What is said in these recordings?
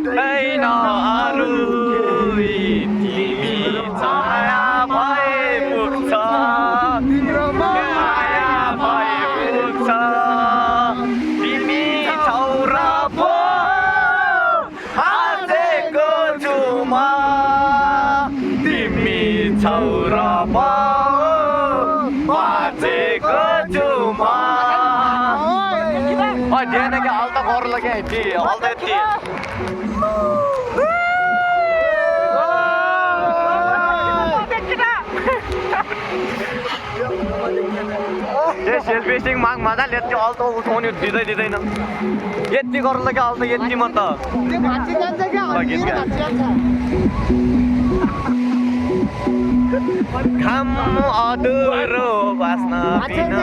छैन अरू तिमी छाया भए पुग्छ माया भए पुग्छ तिमी छौ र पो हाँसेको छु म तिमी छौ र पो बाँचेको छु म ध्यान क्या हाल त घर लगे हाल त यति सेल्फी स्टिक माग मजाले यति हल त उठाउने दिँदैन यति गर्नु लाग्यो हल त यति म त घाम अधुरो बाँच्न बिना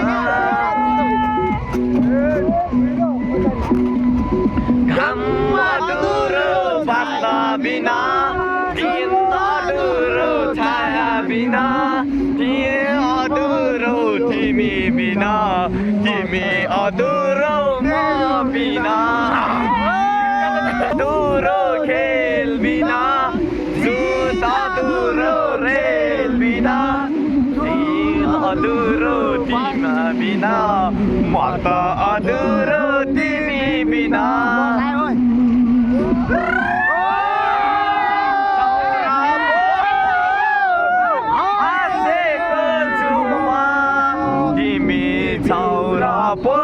घाम अधुरो बाँच्न बिना दिन अधुरो छाया बिना दिन अधुरो तिमी बिना तिमी अधुरो म बिना अधुरो खेल बिना जुत अधुरो रेल बिना अधुरो तिमी बिना म त अधुरो तिमी बिना पो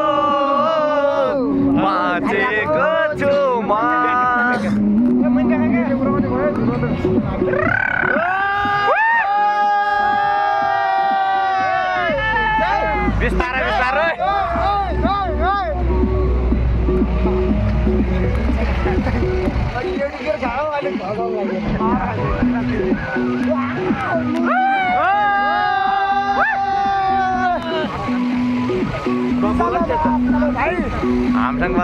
बाँचेको छु म बिस्तारै बिस्तारै हामीसँग